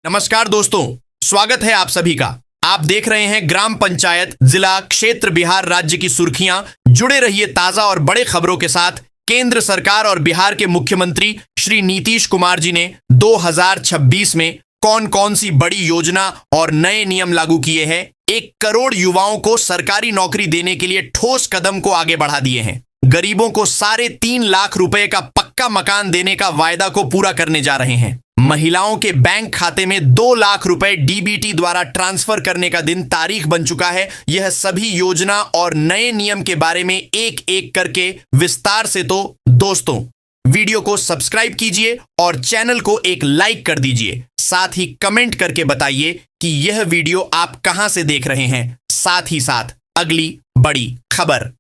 नमस्कार दोस्तों, स्वागत है आप सभी का। आप देख रहे हैं ग्राम पंचायत जिला क्षेत्र बिहार राज्य की सुर्खियां। जुड़े रहिए ताजा और बड़े खबरों के साथ। केंद्र सरकार और बिहार के मुख्यमंत्री श्री नीतीश कुमार जी ने 2026 में कौन कौन सी बड़ी योजना और नए नियम लागू किए हैं। 1 करोड़ युवाओं को सरकारी नौकरी देने के लिए ठोस कदम को आगे बढ़ा दिए हैं। गरीबों को 3.5 लाख रुपए का पक्का मकान देने का वायदा को पूरा करने जा रहे हैं। महिलाओं के बैंक खाते में 2 लाख रुपए डीबीटी द्वारा ट्रांसफर करने का दिन तारीख बन चुका है। यह सभी योजना और नए नियम के बारे में एक एक करके विस्तार से। तो दोस्तों, वीडियो को सब्सक्राइब कीजिए और चैनल को एक लाइक कर दीजिए। साथ ही कमेंट करके बताइए कि यह वीडियो आप कहां से देख रहे हैं। साथ ही साथ अगली बड़ी खबर।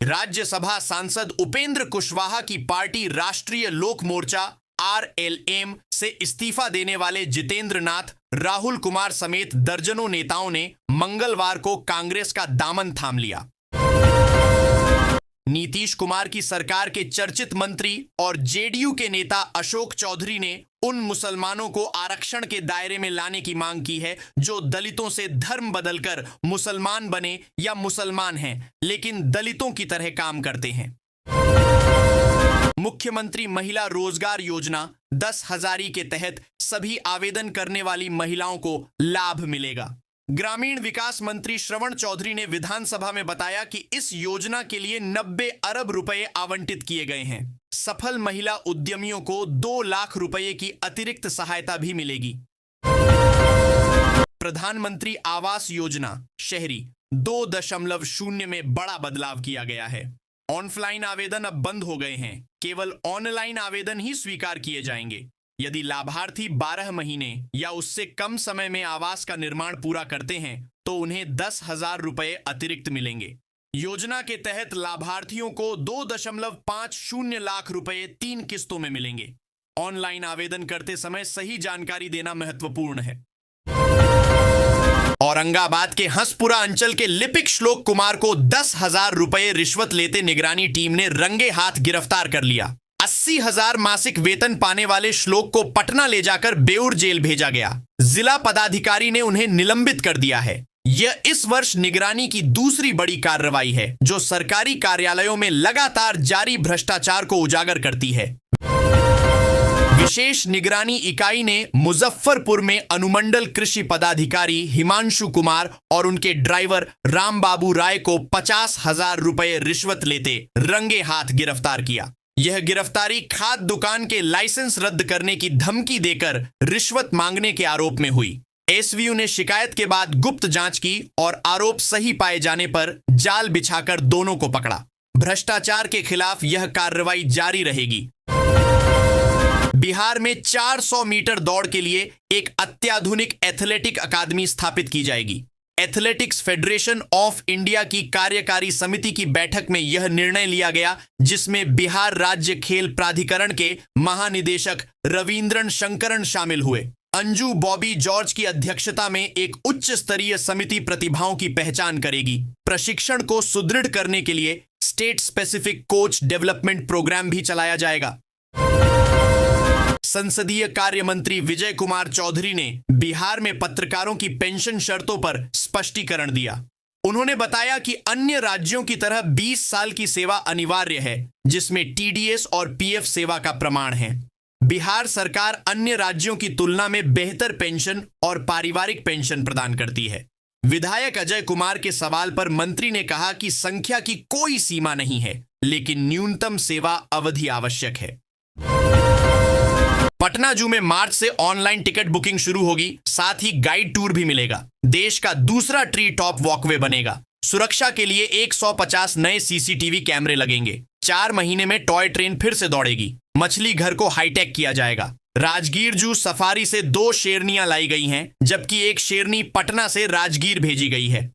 राज्यसभा सांसद उपेंद्र कुशवाहा की पार्टी राष्ट्रीय लोक मोर्चा RLM से इस्तीफा देने वाले जितेंद्र नाथ, राहुल कुमार समेत दर्जनों नेताओं ने मंगलवार को कांग्रेस का दामन थाम लिया। नीतीश कुमार की सरकार के चर्चित मंत्री और जेडीयू के नेता अशोक चौधरी ने उन मुसलमानों को आरक्षण के दायरे में लाने की मांग की है जो दलितों से धर्म बदलकर मुसलमान बने या मुसलमान हैं लेकिन दलितों की तरह काम करते हैं। मुख्यमंत्री महिला रोजगार योजना 10 हजारी के तहत सभी आवेदन करने वाली महिलाओं को लाभ मिलेगा। ग्रामीण विकास मंत्री श्रवण चौधरी ने विधानसभा में बताया कि इस योजना के लिए 90 अरब रुपए आवंटित किए गए हैं। सफल महिला उद्यमियों को 2 लाख रुपए की अतिरिक्त सहायता भी मिलेगी। प्रधानमंत्री आवास योजना शहरी 2.0 में बड़ा बदलाव किया गया है। ऑनलाइन आवेदन अब बंद हो गए हैं। केवल ऑनलाइन आवेदन ही स्वीकार किए जाएंगे। यदि लाभार्थी 12 महीने या उससे कम समय में आवास का निर्माण पूरा करते हैं तो उन्हें 10,000 रुपए अतिरिक्त मिलेंगे। योजना के तहत लाभार्थियों को 2.50 लाख रुपए 3 किस्तों में मिलेंगे। ऑनलाइन आवेदन करते समय सही जानकारी देना महत्वपूर्ण है। औरंगाबाद के हंसपुरा अंचल के लिपिक श्लोक कुमार को 10,000 रुपए रिश्वत लेते निगरानी टीम ने रंगे हाथ गिरफ्तार कर लिया। 80,000 मासिक वेतन पाने वाले श्लोक को पटना ले जाकर बेउर जेल भेजा गया। जिला पदाधिकारी ने उन्हें निलंबित कर दिया है। यह इस वर्ष निगरानी की दूसरी बड़ी कार्रवाई है जो सरकारी कार्यालयों में लगातार जारी भ्रष्टाचार को उजागर करती है। विशेष निगरानी इकाई ने मुजफ्फरपुर में अनुमंडल कृषि पदाधिकारी हिमांशु कुमार और उनके ड्राइवर रामबाबू राय को 50,000 रुपए रिश्वत लेते रंगे हाथ गिरफ्तार किया। यह गिरफ्तारी खाद दुकान के लाइसेंस रद्द करने की धमकी देकर रिश्वत मांगने के आरोप में हुई। एसवीयू ने शिकायत के बाद गुप्त जांच की और आरोप सही पाए जाने पर जाल बिछाकर दोनों को पकड़ा। भ्रष्टाचार के खिलाफ यह कार्रवाई जारी रहेगी। बिहार में 400 मीटर दौड़ के लिए एक अत्याधुनिक एथलेटिक अकादमी स्थापित की जाएगी। एथलेटिक्स फेडरेशन ऑफ इंडिया की कार्यकारी समिति की बैठक में यह निर्णय लिया गया, जिसमें बिहार राज्य खेल प्राधिकरण के महानिदेशक रविंद्रन शंकरन शामिल हुए। अंजू बॉबी जॉर्ज की अध्यक्षता में एक उच्च स्तरीय समिति प्रतिभाओं की पहचान करेगी। प्रशिक्षण को सुदृढ़ करने के लिए state specific coach development programme भी चलाया जाएगा। संसदीय कार्य मंत्री विजय कुमार चौधरी ने बिहार में पत्रकारों की पेंशन शर्तों पर स्पष्टीकरण दिया। उन्होंने बताया कि अन्य राज्यों की तरह 20 साल की सेवा अनिवार्य है, जिसमें टीडीएस और पीएफ सेवा का प्रमाण है। बिहार सरकार अन्य राज्यों की तुलना में बेहतर पेंशन और पारिवारिक पेंशन प्रदान करती है। विधायक अजय कुमार के सवाल पर मंत्री ने कहा कि संख्या की कोई सीमा नहीं है, लेकिन न्यूनतम सेवा अवधि आवश्यक है। पटना जू में मार्च से ऑनलाइन टिकट बुकिंग शुरू होगी। साथ ही गाइड टूर भी मिलेगा। देश का दूसरा ट्री टॉप वॉकवे बनेगा। सुरक्षा के लिए 150 नए सीसीटीवी कैमरे लगेंगे। 4 महीने में टॉय ट्रेन फिर से दौड़ेगी। मछली घर को हाईटेक किया जाएगा। राजगीर जू सफारी से 2 शेरनियां लाई गई हैं, जबकि एक शेरनी पटना से राजगीर भेजी गई है।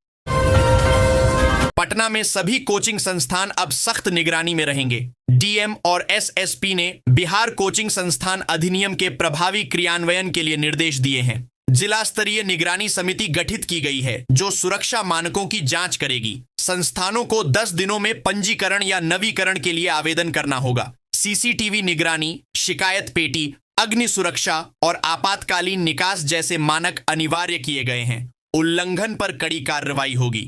पटना में सभी कोचिंग संस्थान अब सख्त निगरानी में रहेंगे। डीएम और एसएसपी ने बिहार कोचिंग संस्थान अधिनियम के प्रभावी क्रियान्वयन के लिए निर्देश दिए हैं। जिला स्तरीय निगरानी समिति गठित की गई है जो सुरक्षा मानकों की जांच करेगी। संस्थानों को 10 दिनों में पंजीकरण या नवीकरण के लिए आवेदन करना होगा। सीसीटीवी निगरानी, शिकायत पेटी, अग्नि सुरक्षा और आपातकालीन निकास जैसे मानक अनिवार्य किए गए हैं। उल्लंघन पर कड़ी कार्रवाई होगी।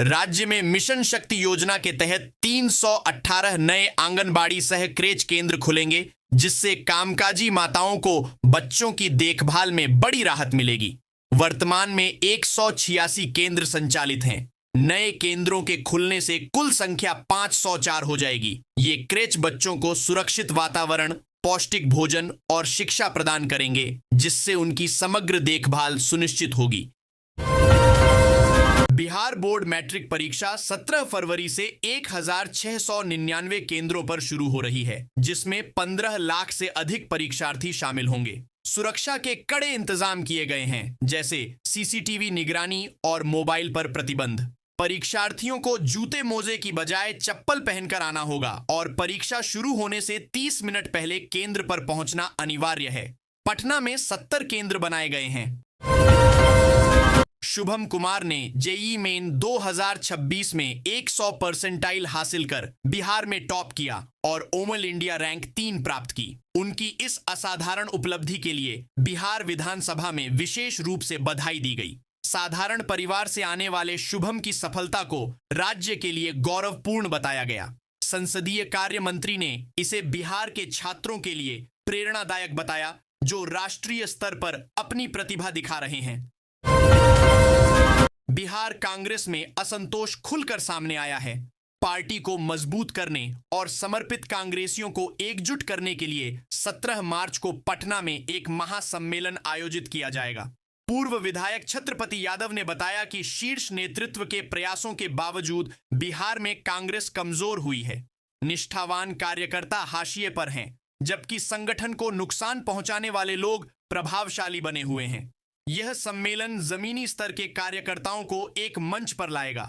राज्य में मिशन शक्ति योजना के तहत 318 नए आंगनबाड़ी सह क्रेच केंद्र खुलेंगे, जिससे कामकाजी माताओं को बच्चों की देखभाल में बड़ी राहत मिलेगी। वर्तमान में 186 केंद्र संचालित हैं। नए केंद्रों के खुलने से कुल संख्या 504 हो जाएगी। ये क्रेच बच्चों को सुरक्षित वातावरण, पौष्टिक भोजन और शिक्षा प्रदान करेंगे, जिससे उनकी समग्र देखभाल सुनिश्चित होगी। बिहार बोर्ड मैट्रिक परीक्षा 17 फरवरी से 1699 केंद्रों पर शुरू हो रही है, जिसमें 15 लाख से अधिक परीक्षार्थी शामिल होंगे। सुरक्षा के कड़े इंतजाम किए गए हैं, जैसे सीसीटीवी निगरानी और मोबाइल पर प्रतिबंध। परीक्षार्थियों को जूते मोजे की बजाय चप्पल पहनकर आना होगा और परीक्षा शुरू होने से 30 मिनट पहले केंद्र पर पहुंचना अनिवार्य है। पटना में 70 केंद्र बनाए गए हैं। शुभम कुमार ने जेईई मेन 2026 में 100 परसेंटाइल हासिल कर बिहार में टॉप किया और ओमल इंडिया रैंक 3 प्राप्त की। उनकी इस असाधारण उपलब्धि के लिए बिहार विधानसभा में विशेष रूप से बधाई दी गई। साधारण परिवार से आने वाले शुभम की सफलता को राज्य के लिए गौरवपूर्ण बताया गया। संसदीय कार्य मंत्री ने इसे बिहार के छात्रों के लिए प्रेरणादायक बताया, जो राष्ट्रीय स्तर पर अपनी प्रतिभा दिखा रहे हैं। बिहार कांग्रेस में असंतोष खुलकर सामने आया है। पार्टी को मजबूत करने और समर्पित कांग्रेसियों को एकजुट करने के लिए 17 मार्च को पटना में एक महासम्मेलन आयोजित किया जाएगा। पूर्व विधायक छत्रपति यादव ने बताया कि शीर्ष नेतृत्व के प्रयासों के बावजूद बिहार में कांग्रेस कमजोर हुई है। निष्ठावान कार्यकर्ता हाशिए पर हैं, जबकि संगठन को नुकसान पहुंचाने वाले लोग प्रभावशाली बने हुए हैं। यह सम्मेलन जमीनी स्तर के कार्यकर्ताओं को एक मंच पर लाएगा।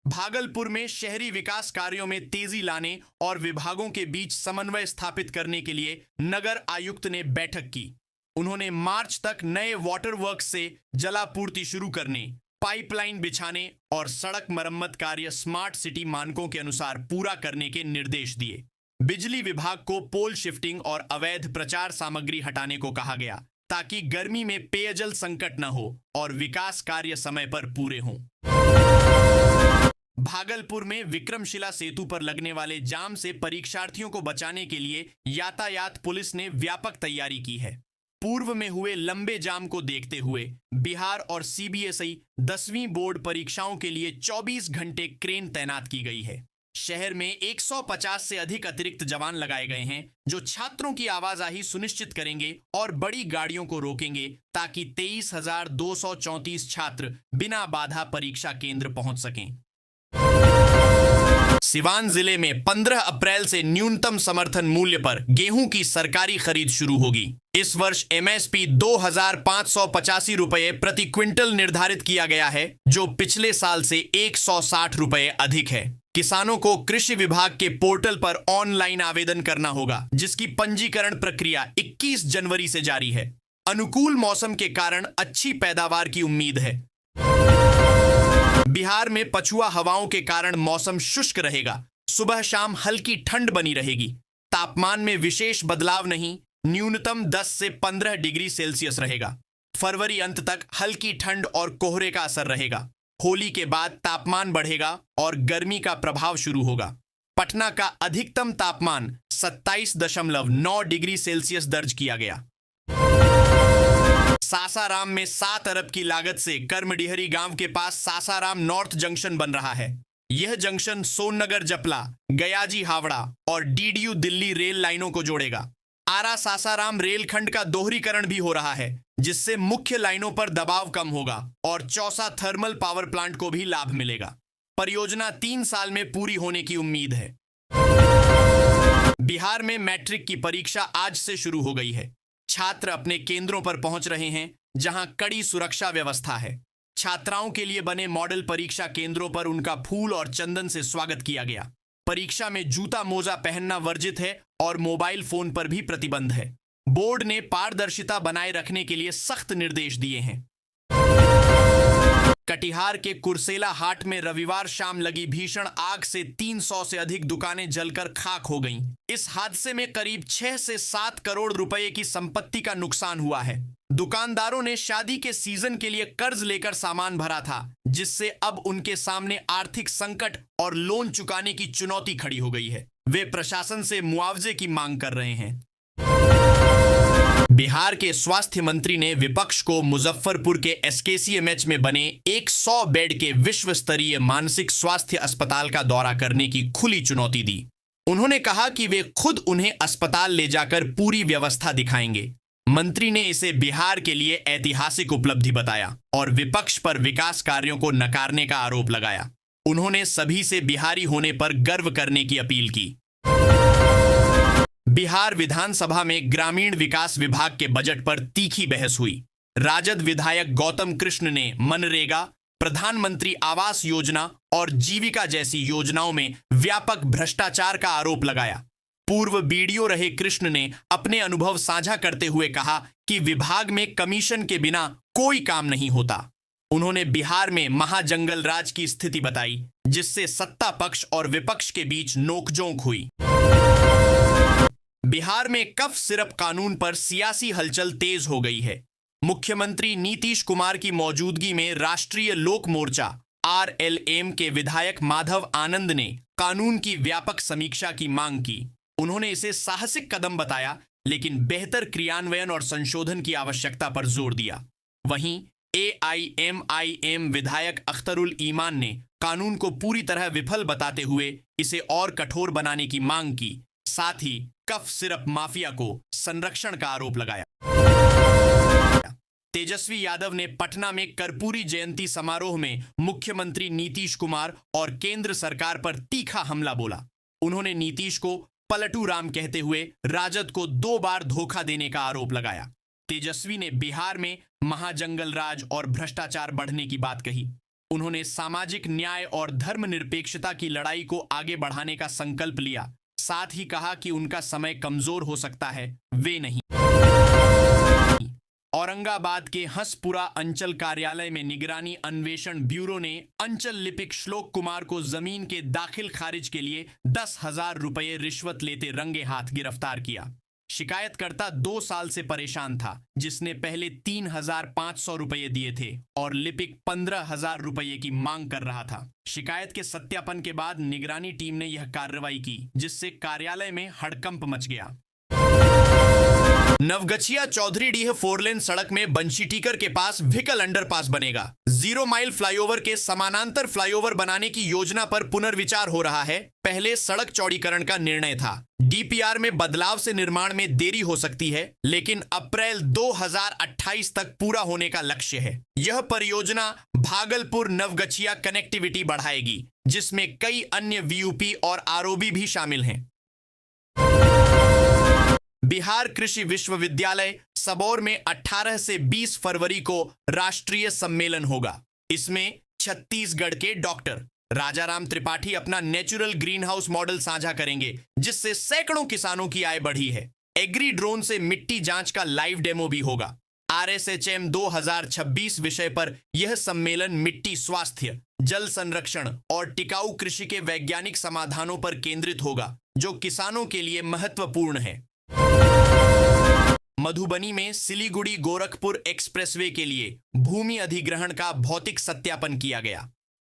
भागलपुर में शहरी विकास कार्यों में तेजी लाने और विभागों के बीच समन्वय स्थापित करने के लिए नगर आयुक्त ने बैठक की। उन्होंने मार्च तक नए वाटर वर्क्स से जलापूर्ति शुरू करने, पाइपलाइन बिछाने और सड़क मरम्मत कार्य स्मार्ट सिटी मानकों के अनुसार पूरा करने के निर्देश दिए। बिजली विभाग को पोल शिफ्टिंग और अवैध प्रचार सामग्री हटाने को कहा गया, ताकि गर्मी में पेयजल संकट न हो और विकास कार्य समय पर पूरे हों। भागलपुर में विक्रमशिला सेतु पर लगने वाले जाम से परीक्षार्थियों को बचाने के लिए यातायात पुलिस ने व्यापक तैयारी की है। पूर्व में हुए लंबे जाम को देखते हुए बिहार और सीबीएसई 10वीं बोर्ड परीक्षाओं के लिए 24 घंटे क्रेन तैनात की गई है। शहर में 150 से अधिक अतिरिक्त जवान लगाए गए हैं, जो छात्रों की आवाजाही सुनिश्चित करेंगे और बड़ी गाड़ियों को रोकेंगे, ताकि 23,234 छात्र बिना बाधा परीक्षा केंद्र पहुंच सकें। सिवान जिले में 15 अप्रैल से न्यूनतम समर्थन मूल्य पर गेहूं की सरकारी खरीद शुरू होगी। इस वर्ष एमएसपी 2,585 रुपये प्रति क्विंटल निर्धारित किया गया है, जो पिछले साल से 160 रुपये अधिक है। किसानों को कृषि विभाग के पोर्टल पर ऑनलाइन आवेदन करना होगा, जिसकी पंजीकरण प्रक्रिया 21 जनवरी से जारी है। अनुकूल मौसम के कारण अच्छी पैदावार की उम्मीद है। बिहार में पछुआ हवाओं के कारण मौसम शुष्क रहेगा। सुबह शाम हल्की ठंड बनी रहेगी। तापमान में विशेष बदलाव नहीं, न्यूनतम 10 से 15 डिग्री सेल्सियस रहेगा। फरवरी अंत तक हल्की ठंड और कोहरे का असर रहेगा। होली के बाद तापमान बढ़ेगा और गर्मी का प्रभाव शुरू होगा। पटना का अधिकतम तापमान 27.9 डिग्री सेल्सियस दर्ज किया गया। सासाराम में 7 अरब की लागत से कर्मडिहरी गांव के पास सासाराम नॉर्थ जंक्शन बन रहा है। यह जंक्शन सोननगर जपला, गयाजी हावड़ा और डीडीयू दिल्ली रेल लाइनों को जोड़ेगा। आरा सासाराम रेलखंड का दोहरीकरण भी हो रहा है, जिससे मुख्य लाइनों पर दबाव कम होगा और चौसा थर्मल पावर प्लांट को भी लाभ मिलेगा। परियोजना 3 साल में पूरी होने की उम्मीद है। बिहार में मैट्रिक की परीक्षा आज से शुरू हो गई है। छात्र अपने केंद्रों पर पहुंच रहे हैं, जहां कड़ी सुरक्षा व्यवस्था है। छात्राओं के लिए बने मॉडल परीक्षा केंद्रों पर उनका फूल और चंदन से स्वागत किया गया। परीक्षा में जूता मोजा पहनना वर्जित है और मोबाइल फोन पर भी प्रतिबंध है। बोर्ड ने पारदर्शिता बनाए रखने के लिए सख्त निर्देश दिए हैं। कटिहार के कुर्सेला हाट में रविवार शाम लगी भीषण आग से 300 से अधिक दुकानें जलकर खाक हो गईं। इस हादसे में करीब 6 से 7 करोड़ रुपए की संपत्ति का नुकसान हुआ है। दुकानदारों ने शादी के सीजन के लिए कर्ज लेकर सामान भरा था, जिससे अब उनके सामने आर्थिक संकट और लोन चुकाने की चुनौती खड़ी हो गई है। वे प्रशासन से मुआवजे की मांग कर रहे हैं। बिहार के स्वास्थ्य मंत्री ने विपक्ष को मुजफ्फरपुर के एसकेसीएमएच में बने एक 100 बेड के विश्व स्तरीय मानसिक स्वास्थ्य अस्पताल का दौरा करने की खुली चुनौती दी। उन्होंने कहा कि वे खुद उन्हें अस्पताल ले जाकर पूरी व्यवस्था दिखाएंगे। मंत्री ने इसे बिहार के लिए ऐतिहासिक उपलब्धि बताया और विपक्ष पर विकास कार्यों को नकारने का आरोप लगाया। उन्होंने सभी से बिहारी होने पर गर्व करने की अपील की। बिहार विधानसभा में ग्रामीण विकास विभाग के बजट पर तीखी बहस हुई। राजद विधायक गौतम कृष्ण ने मनरेगा, प्रधानमंत्री आवास योजना और जीविका जैसी योजनाओं में व्यापक भ्रष्टाचार का आरोप लगाया। पूर्व बीडीओ रहे कृष्ण ने अपने अनुभव साझा करते हुए कहा कि विभाग में कमीशन के बिना कोई काम नहीं होता। उन्होंने बिहार में महाजंगल राज की स्थिति बताई, जिससे सत्ता पक्ष और विपक्ष के बीच नोकझोंक हुई। बिहार में कफ सिरप कानून पर सियासी हलचल तेज हो गई है। मुख्यमंत्री नीतीश कुमार की मौजूदगी में राष्ट्रीय लोक मोर्चा आरएलएम के विधायक माधव आनंद ने कानून की व्यापक समीक्षा की मांग की। उन्होंने इसे साहसिक कदम बताया, लेकिन बेहतर क्रियान्वयन और संशोधन की आवश्यकता पर जोर दिया। वहीं एआईएमआईएम विधायक अख्तरुल ईमान ने कानून को पूरी तरह विफल बताते हुए इसे और कठोर बनाने की मांग की। साथ ही कफ सिरप माफिया को संरक्षण का आरोप लगाया। तेजस्वी यादव ने पटना में कर्पूरी जयंती समारोह में मुख्यमंत्री नीतीश कुमार और केंद्र सरकार पर तीखा हमला बोला। उन्होंने नीतीश को पलटू राम कहते हुए राजद को 2 बार धोखा देने का आरोप लगाया। तेजस्वी ने बिहार में महाजंगल राज और भ्रष्टाचार बढ़ने की बात कही। उन्होंने सामाजिक न्याय और धर्मनिरपेक्षता की लड़ाई को आगे बढ़ाने का संकल्प लिया। साथ ही कहा कि उनका समय कमजोर हो सकता है, वे नहीं। औरंगाबाद के हंसपुरा अंचल कार्यालय में निगरानी अन्वेषण ब्यूरो ने अंचल लिपिक श्लोक कुमार को जमीन के दाखिल खारिज के लिए 10,000 रुपये रिश्वत लेते रंगे हाथ गिरफ्तार किया। शिकायतकर्ता 2 साल से परेशान था, जिसने पहले 3,500 रुपये दिए थे और लिपिक 15,000 रुपये की मांग कर रहा था। शिकायत के सत्यापन के बाद निगरानी टीम ने यह कार्रवाई की, जिससे कार्यालय में हड़कंप मच गया। नवगछिया चौधरीडीह 4 लेन सड़क में बंशीटीकर के पास व्हीकल अंडरपास बनेगा। 0 माइल फ्लाईओवर के समानांतर फ्लाईओवर बनाने की योजना पर पुनर्विचार हो रहा है। पहले सड़क चौड़ीकरण का निर्णय था। डीपीआर में बदलाव से निर्माण में देरी हो सकती है, लेकिन अप्रैल 2028 तक पूरा होने का लक्ष्य है। यह परियोजना भागलपुर नवगछिया कनेक्टिविटी बढ़ाएगी, जिसमें कई अन्य वीयूपी और आरओबी भी शामिल हैं। बिहार कृषि विश्वविद्यालय सबौर में 18 से 20 फरवरी को राष्ट्रीय सम्मेलन होगा। इसमें छत्तीसगढ़ के डॉक्टर राजाराम त्रिपाठी अपना नेचुरल ग्रीन हाउस मॉडल साझा करेंगे, जिससे सैकड़ों किसानों की आय बढ़ी है। एग्री ड्रोन से मिट्टी जांच का लाइव डेमो भी होगा। RSHM 2026 विषय पर यह सम्मेलन मिट्टी स्वास्थ्य, जल संरक्षण और टिकाऊ कृषि के वैज्ञानिक समाधानों पर केंद्रित होगा, जो किसानों के लिए महत्वपूर्ण है। मधुबनी में सिलीगुड़ी गोरखपुर एक्सप्रेसवे के लिए भूमि अधिग्रहण का भौतिक सत्यापन किया गया।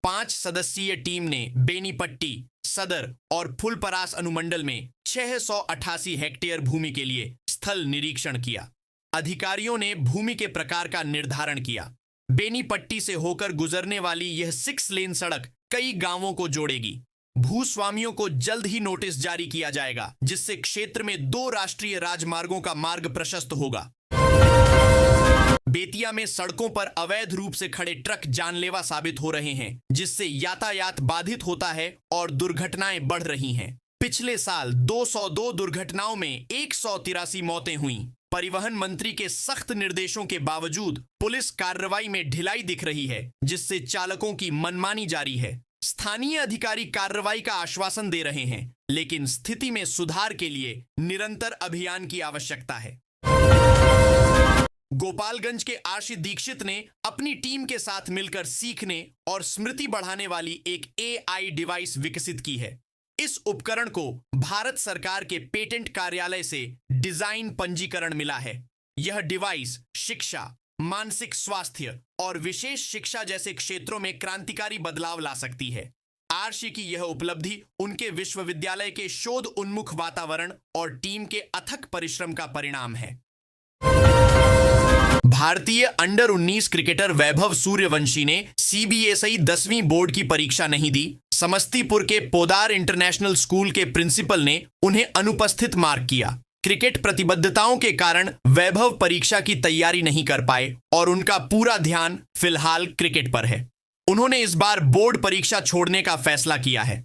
5 सदस्यीय टीम ने बेनीपट्टी, सदर और फुलपरास अनुमंडल में 688 हेक्टेयर भूमि के लिए स्थल निरीक्षण किया। अधिकारियों ने भूमि के प्रकार का निर्धारण किया। बेनीपट्टी से होकर गुजरने वाली यह 6 लेन सड़क कई गांवों को जोड़ेगी। भूस्वामियों को जल्द ही नोटिस जारी किया जाएगा, जिससे क्षेत्र में 2 राष्ट्रीय राजमार्गों का मार्ग प्रशस्त होगा। बेतिया में सड़कों पर अवैध रूप से खड़े ट्रक जानलेवा साबित हो रहे हैं, जिससे यातायात बाधित होता है और दुर्घटनाएं बढ़ रही हैं। पिछले साल 202 दुर्घटनाओं में 183 मौतें हुईं। परिवहन मंत्री के सख्त निर्देशों के बावजूद पुलिस कार्रवाई में ढिलाई दिख रही है, जिससे चालकों की मनमानी जारी है। स्थानीय अधिकारी कार्रवाई का आश्वासन दे रहे हैं, लेकिन स्थिति में सुधार के लिए निरंतर अभियान की आवश्यकता है। गोपालगंज के आशी दीक्षित ने अपनी टीम के साथ मिलकर सीखने और स्मृति बढ़ाने वाली एक AI डिवाइस विकसित की है। इस उपकरण को भारत सरकार के पेटेंट कार्यालय से डिजाइन पंजीकरण मिला है। यह डिवाइस शिक्षा, मानसिक स्वास्थ्य और विशेष शिक्षा जैसे क्षेत्रों में क्रांतिकारी बदलाव ला सकती है। आरशी की यह उपलब्धि उनके विश्वविद्यालय के शोध उन्मुख वातावरण और टीम के अथक परिश्रम का परिणाम है। भारतीय अंडर 19 क्रिकेटर वैभव सूर्यवंशी ने CBSE 10वीं बोर्ड की परीक्षा नहीं दी। समस्तीपुर के पोदार इंटरनेशनल स्कूल के प्रिंसिपल ने उन्हें अनुपस्थित मार्क किया। क्रिकेट प्रतिबद्धताओं के कारण वैभव परीक्षा की तैयारी नहीं कर पाए और उनका पूरा ध्यान फिलहाल क्रिकेट पर है। उन्होंने इस बार बोर्ड परीक्षा छोड़ने का फैसला किया है।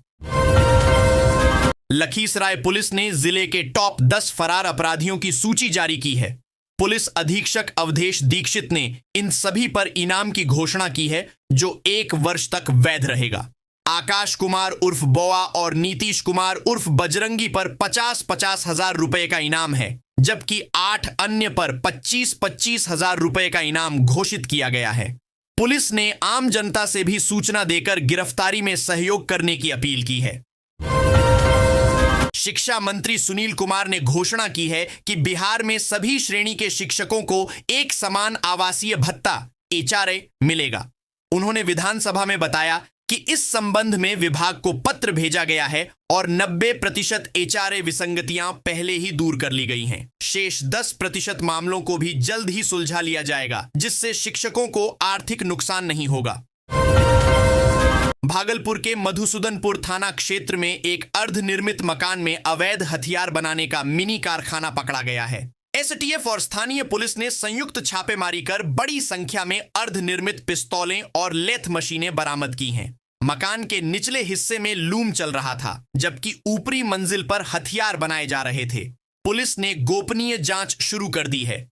लखीसराय पुलिस ने जिले के टॉप 10 फरार अपराधियों की सूची जारी की है। पुलिस अधीक्षक अवधेश दीक्षित ने इन सभी पर इनाम की घोषणा की है जो 1 वर्ष तक वैध रहेगा। आकाश कुमार उर्फ बोआ और नीतीश कुमार उर्फ बजरंगी पर 50-50 हजार रुपए का इनाम है, जबकि 8 अन्य पर 25-25 हजार रुपए का इनाम घोषित किया गया है। पुलिस ने आम जनता से भी सूचना देकर गिरफ्तारी में सहयोग करने की अपील की है। शिक्षा मंत्री सुनील कुमार ने घोषणा की है कि बिहार में सभी श्रेणी के शिक्षकों को एक समान आवासीय भत्ता HRA मिलेगा। उन्होंने विधानसभा में बताया कि इस संबंध में विभाग को पत्र भेजा गया है और 90% HRA विसंगतियां पहले ही दूर कर ली गई हैं। शेष 10% मामलों को भी जल्द ही सुलझा लिया जाएगा, जिससे शिक्षकों को आर्थिक नुकसान नहीं होगा। भागलपुर के मधुसूदनपुर थाना क्षेत्र में एक अर्धनिर्मित मकान में अवैध हथियार बनाने का मिनी कारखाना पकड़ा गया है। STF और स्थानीय पुलिस ने संयुक्त छापेमारी कर बड़ी संख्या में अर्धनिर्मित पिस्तौलें और लेथ मशीनें बरामद की हैं। मकान के निचले हिस्से में लूम चल रहा था, जबकि ऊपरी मंजिल पर हथियार बनाए जा रहे थे। पुलिस ने गोपनीय जांच शुरू कर दी है।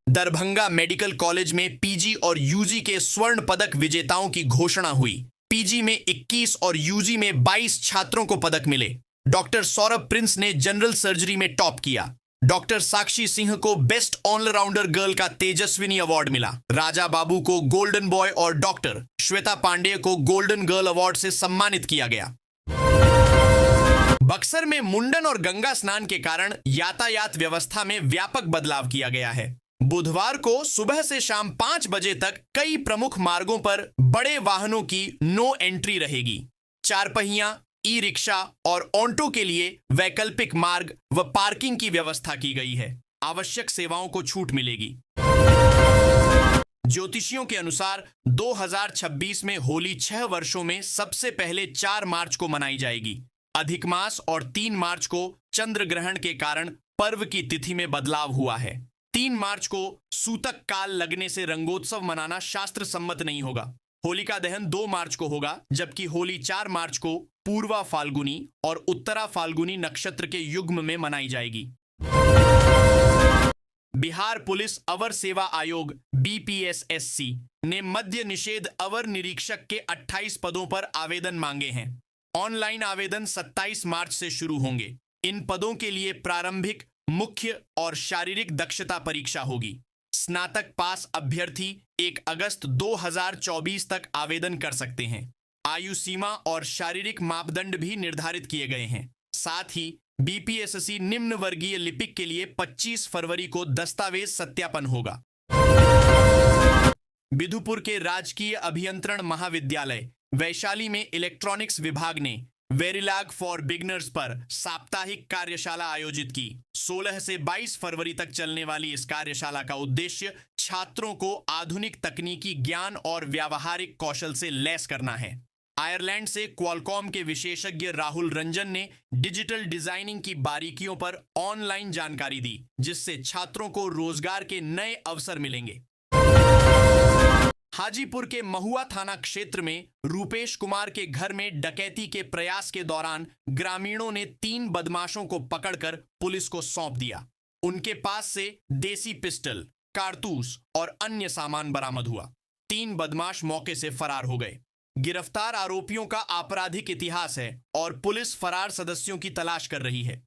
दरभंगा मेडिकल कॉलेज में PG और UG के स्वर्ण पदक विजेताओं की घोषणा हुई। PG में 21 और UG में 22 छात्रों को पदक मिले। डॉक्टर सौरभ प्रिंस ने जनरल सर्जरी में टॉप किया। डॉक्टर साक्षी सिंह को बेस्ट ऑलराउंडर गर्ल का तेजस्विनी अवार्ड मिला। राजा बाबू को गोल्डन बॉय और डॉक्टर श्वेता पांडेय को गोल्डन गर्ल अवार्ड से सम्मानित किया गया। बक्सर में मुंडन और गंगा स्नान के कारण यातायात व्यवस्था में व्यापक बदलाव किया गया है। बुधवार को सुबह से शाम 5 बजे तक कई प्रमुख मार्गों पर बड़े वाहनों की नो एंट्री रहेगी। 4 पहिया, ई-रिक्शा और ऑटो के लिए वैकल्पिक मार्ग व पार्किंग की व्यवस्था की गई है। आवश्यक सेवाओं को छूट मिलेगी। ज्योतिषियों के अनुसार 2026 में होली 6 वर्षों में सबसे पहले 4 मार्च को मनाई जाएगी। अधिक मास और 3 मार्च को चंद्र ग्रहण के कारण पर्व की तिथि में बदलाव हुआ है। 3 मार्च को सूतक काल लगने से रंगोत्सव मनाना शास्त्र सम्मत नहीं होगा। होलिका दहन 2 मार्च को होगा, जबकि होली 4 मार्च को पूर्वा फाल्गुनी और उत्तरा फाल्गुनी नक्षत्र के युग्म में मनाई जाएगी। बिहार पुलिस अवर सेवा आयोग BPSSC ने मद्य निषेध अवर निरीक्षक के 28 पदों पर आवेदन मांगे हैं। ऑनलाइन आवेदन 27 मार्च से शुरू होंगे। इन पदों के लिए प्रारंभिक, मुख्य और शारीरिक दक्षता परीक्षा होगी। स्नातक पास अभ्यर्थी 1 अगस्त 2024 तक आवेदन कर सकते हैं। आयु सीमा और शारीरिक मापदंड भी निर्धारित किए गए हैं। साथ ही BPSSC निम्न वर्गीय लिपिक के लिए 25 फरवरी को दस्तावेज सत्यापन होगा। बिधुपुर के राजकीय अभियंत्रण महाविद्यालय वैशाली में इलेक्ट्रॉनिक्स विभाग ने वेरिलैग फॉर बिगनर्स पर साप्ताहिक कार्यशाला आयोजित की। 16 से 22 फरवरी तक चलने वाली इस कार्यशाला का उद्देश्य छात्रों को आधुनिक तकनीकी ज्ञान और व्यावहारिक कौशल से लैस करना है। आयरलैंड से क्वालकॉम के विशेषज्ञ राहुल रंजन ने डिजिटल डिजाइनिंग की बारीकियों पर ऑनलाइन जानकारी दी, जिससे छात्रों को रोजगार के नए अवसर मिलेंगे। हाजीपुर के महुआ थाना क्षेत्र में रूपेश कुमार के घर में डकैती के प्रयास के दौरान ग्रामीणों ने 3 बदमाशों को पकड़कर पुलिस को सौंप दिया। उनके पास से देसी पिस्टल, कारतूस और अन्य सामान बरामद हुआ। 3 बदमाश मौके से फरार हो गए। गिरफ्तार आरोपियों का आपराधिक इतिहास है और पुलिस फरार सदस्यों की तलाश कर रही है।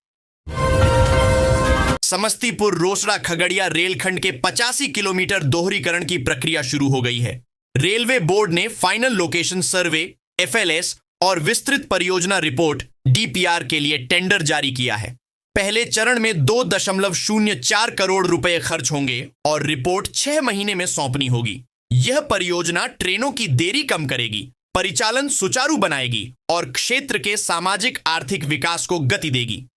समस्तीपुर रोसड़ा खगड़िया रेलखंड के 85 किलोमीटर दोहरीकरण की प्रक्रिया शुरू हो गई है। रेलवे बोर्ड ने फाइनल लोकेशन सर्वे FLS और विस्तृत परियोजना रिपोर्ट DPR के लिए टेंडर जारी किया है। पहले चरण में 2.04 करोड़ रुपए खर्च होंगे और रिपोर्ट 6 महीने में सौंपनी होगी। यह परियोजना ट्रेनों की देरी कम करेगी, परिचालन सुचारू बनाएगी और क्षेत्र के सामाजिक आर्थिक विकास को गति देगी।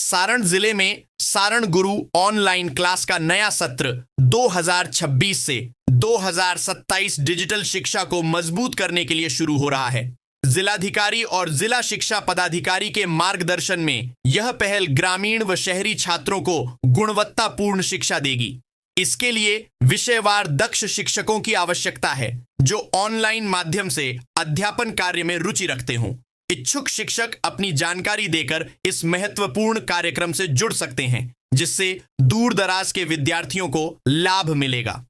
सारण जिले में सारण गुरु ऑनलाइन क्लास का नया सत्र 2026 से 2027 डिजिटल शिक्षा को मजबूत करने के लिए शुरू हो रहा है। जिलाधिकारी और जिला शिक्षा पदाधिकारी के मार्गदर्शन में यह पहल ग्रामीण व शहरी छात्रों को गुणवत्तापूर्ण शिक्षा देगी। इसके लिए विषयवार दक्ष शिक्षकों की आवश्यकता है जो ऑनलाइन माध्यम से अध्यापन कार्य में रुचि रखते हों। इच्छुक शिक्षक अपनी जानकारी देकर इस महत्वपूर्ण कार्यक्रम से जुड़ सकते हैं, जिससे दूर दराज के विद्यार्थियों को लाभ मिलेगा।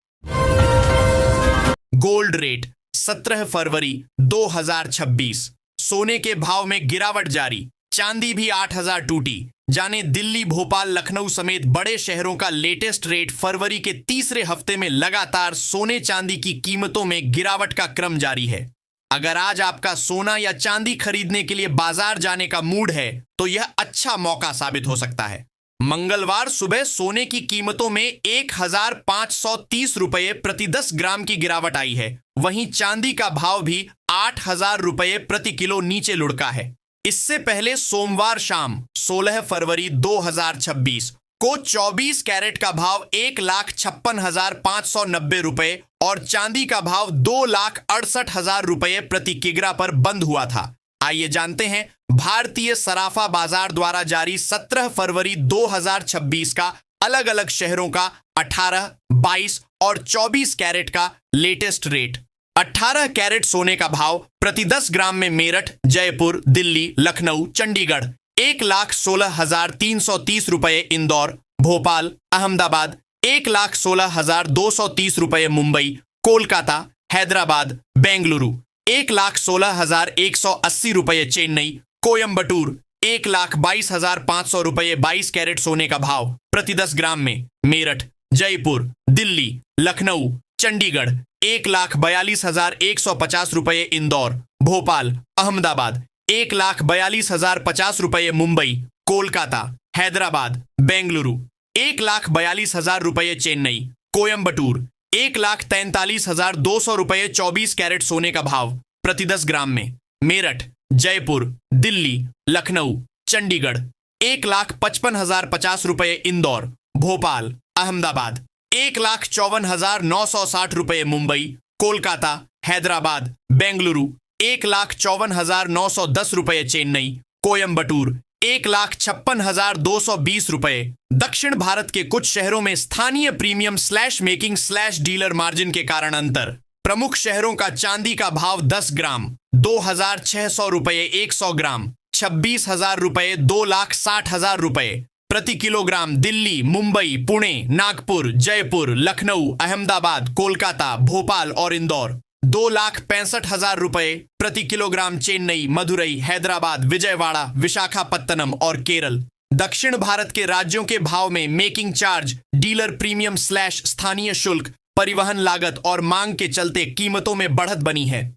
गोल्ड रेट 17 फरवरी 2026। सोने के भाव में गिरावट जारी, चांदी भी 8,000 टूटी। जाने दिल्ली, भोपाल, लखनऊ समेत बड़े शहरों का लेटेस्ट रेट। फरवरी के तीसरे हफ्ते में लगातार सोने चांदी की कीमतों में गिरावट का क्रम जारी है। अगर आज आपका सोना या चांदी खरीदने के लिए बाजार जाने का मूड है तो यह अच्छा मौका साबित हो सकता है। मंगलवार सुबह सोने की कीमतों में 1,530 रुपये प्रति 10 ग्राम की गिरावट आई है। वहीं चांदी का भाव भी 8,000 रुपये प्रति किलो नीचे लुढ़का है। इससे पहले सोमवार शाम 16 फरवरी 2026 को 24 कैरेट का भाव 1,56,590 रुपये और चांदी का भाव 2,68,000 रुपये प्रति किग्रा पर बंद हुआ था। आइए जानते हैं भारतीय सराफा बाजार द्वारा जारी 17 फरवरी 2026 का अलग अलग शहरों का 18, 22 और 24 कैरेट का लेटेस्ट रेट। 18 कैरेट सोने का भाव प्रति 10 ग्राम में मेरठ, जयपुर, दिल्ली, लखनऊ, चंडीगढ़ 1,16,330 रुपये, इंदौर, भोपाल, अहमदाबाद 1,16,230 रुपये, मुंबई, कोलकाता, हैदराबाद, बेंगलुरु 1,16,180 रुपये, चेन्नई, कोयंबटूर 1,22,500 रुपये 22 कैरेट सोने का भाव प्रति 10 ग्राम में, मेरठ, जयपुर, दिल्ली, लखनऊ, चंडीगढ़ 1,42,150 रुपये, इंदौर, भोपाल, अहमदाबाद 1,42,050 रुपये, मुंबई, कोलकाता, हैदराबाद, बेंगलुरु 1,42,000 रुपये, चेन्नई, कोयंबटूर 1,43,200 रुपये 24 कैरेट सोने का भाव प्रति 10 ग्राम में, मेरठ, जयपुर, दिल्ली, लखनऊ, चंडीगढ़ 1,55,050 रुपये, इंदौर, भोपाल, अहमदाबाद 1,54,960 रुपये, मुंबई, कोलकाता, हैदराबाद, बेंगलुरु 1,54,910 रुपये, चेन्नई, कोयंबटूर 1,56,220 रुपये। दक्षिण भारत के कुछ शहरों में स्थानीय प्रीमियम / मेकिंग / डीलर मार्जिन के कारण अंतर। प्रमुख शहरों का चांदी का भाव 10 ग्राम 2,600 रुपये 100 ग्राम, 26,000 रुपये 2,60,000 रुपये प्रति किलोग्राम। दिल्ली, मुंबई, पुणे, नागपुर, जयपुर, लखनऊ, अहमदाबाद, कोलकाता, भोपाल और इंदौर 2,65,000 रुपये प्रति किलोग्राम। चेन्नई, मदुरई, हैदराबाद, विजयवाड़ा, विशाखापत्तनम और केरल। दक्षिण भारत के राज्यों के भाव में मेकिंग चार्ज, डीलर प्रीमियम / स्थानीय शुल्क, परिवहन लागत और मांग के चलते कीमतों में बढ़त बनी है।